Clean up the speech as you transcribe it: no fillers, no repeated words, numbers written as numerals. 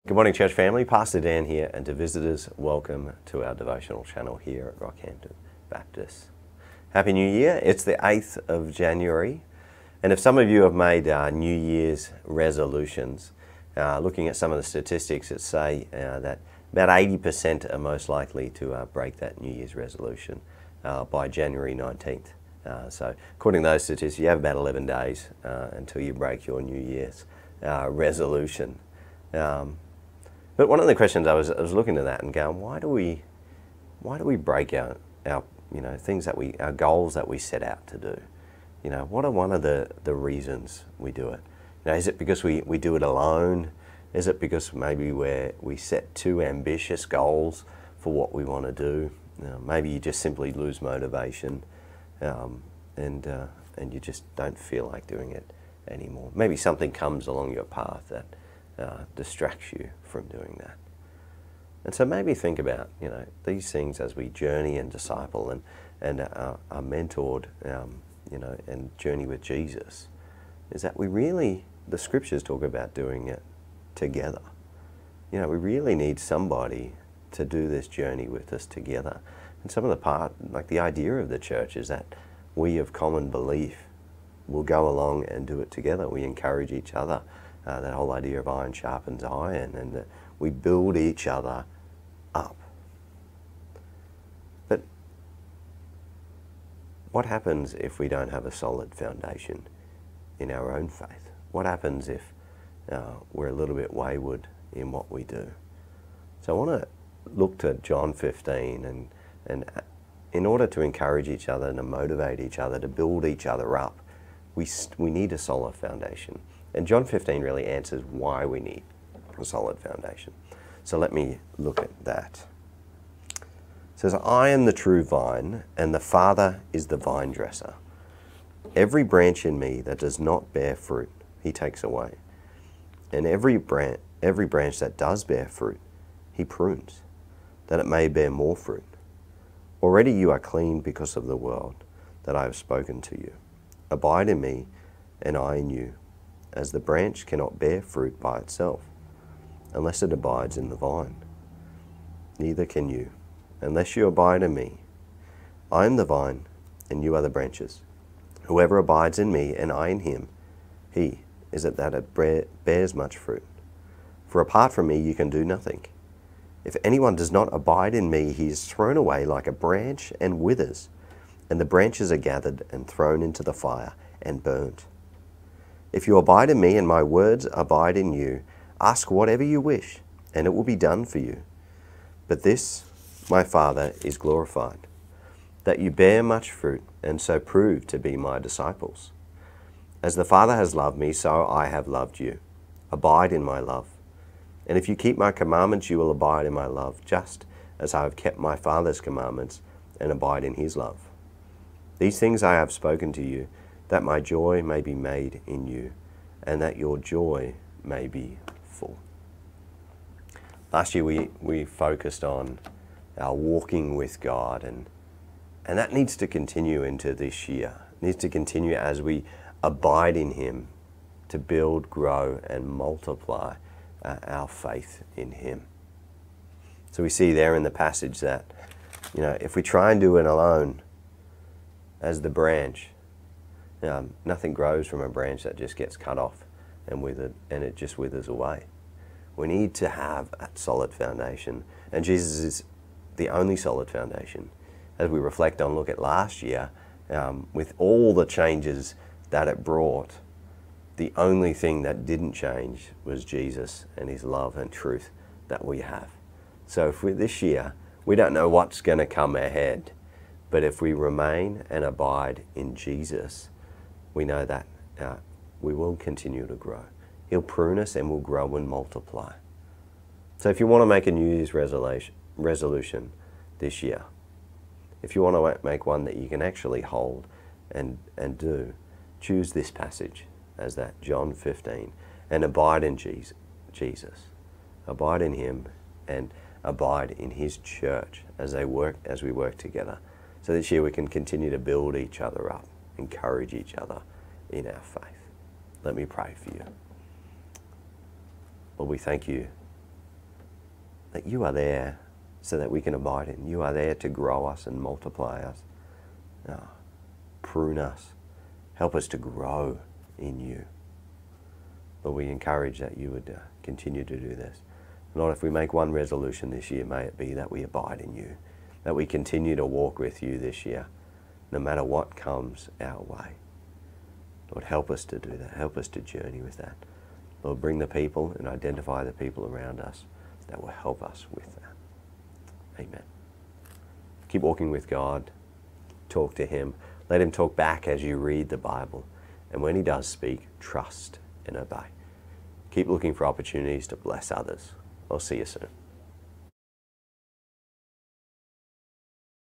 Good morning, church family. Pastor Dan here, and to visitors, welcome to our devotional channel here at Rockhampton Baptist. Happy New Year. It's the 8th of January, and if some of you have made New Year's resolutions, looking at some of the statistics that say that about 80% are most likely to break that New Year's resolution by January 19th. So according to those statistics, you have about 11 days until you break your New Year's resolution. But one of the questions I was looking at that and going, why do we break our things that our goals that we set out to do? What are one of the reasons we do it? Is it because we do it alone? Is it because maybe we set too ambitious goals for what we want to do? Maybe you just simply lose motivation, and you just don't feel like doing it anymore. Maybe something comes along your path that distracts you from doing that. And so maybe think about these things as we journey and disciple and are mentored and journey with Jesus, is that the scriptures talk about doing it together. We really need somebody to do this journey with us together. And some of the idea of the church is that we of common belief will go along and do it together. We encourage each other. That whole idea of iron sharpens iron, and that we build each other up. But what happens if we don't have a solid foundation in our own faith? What happens if we're a little bit wayward in what we do? So I want to look to John 15, and in order to encourage each other and to motivate each other, to build each other up, we need a solid foundation. And John 15 really answers why we need a solid foundation. So let me look at that. It says, I am the true vine, and the Father is the vine dresser. Every branch in me that does not bear fruit, he takes away. And every branch that does bear fruit, he prunes, that it may bear more fruit. Already you are clean because of the word that I have spoken to you. Abide in me, and I in you. As the branch cannot bear fruit by itself, unless it abides in the vine. Neither can you, unless you abide in me. I am the vine, and you are the branches. Whoever abides in me, and I in him, he is it that it bears much fruit. For apart from me you can do nothing. If anyone does not abide in me, he is thrown away like a branch and withers, and the branches are gathered and thrown into the fire and burnt. If you abide in me and my words abide in you, ask whatever you wish, and it will be done for you. But this, my Father, is glorified, that you bear much fruit, and so prove to be my disciples. As the Father has loved me, so I have loved you. Abide in my love. And if you keep my commandments, you will abide in my love, just as I have kept my Father's commandments and abide in his love. These things I have spoken to you, that my joy may be made in you, and that your joy may be full. Last year we focused on our walking with God, and that needs to continue into this year. It needs to continue as we abide in him to build, grow, and multiply our faith in him. So we see there in the passage that, if we try and do it alone as the branch, nothing grows from a branch that just gets cut off and withered, and it just withers away. We need to have a solid foundation, and Jesus is the only solid foundation. As we reflect on, look at last year, with all the changes that it brought, the only thing that didn't change was Jesus and his love and truth that we have. So if this year, we don't know what's going to come ahead, but if we remain and abide in Jesus, we know that we will continue to grow. He'll prune us and we'll grow and multiply. So if you want to make a New Year's resolution this year, if you want to make one that you can actually hold and do, choose this passage as that, John 15, and abide in Jesus. Abide in him and abide in his church as we work together. So this year we can continue to build each other up, encourage each other in our faith. Let me pray for you. Lord, we thank you that you are there so that we can abide in. You are there to grow us and multiply us, prune us, help us to grow in you. Lord, we encourage that you would continue to do this. Lord, if we make one resolution this year, may it be that we abide in you, that we continue to walk with you this year, no matter what comes our way. Lord, help us to do that. Help us to journey with that. Lord, bring the people and identify the people around us that will help us with that. Amen. Keep walking with God. Talk to him. Let him talk back as you read the Bible. And when he does speak, trust and obey. Keep looking for opportunities to bless others. I'll see you soon.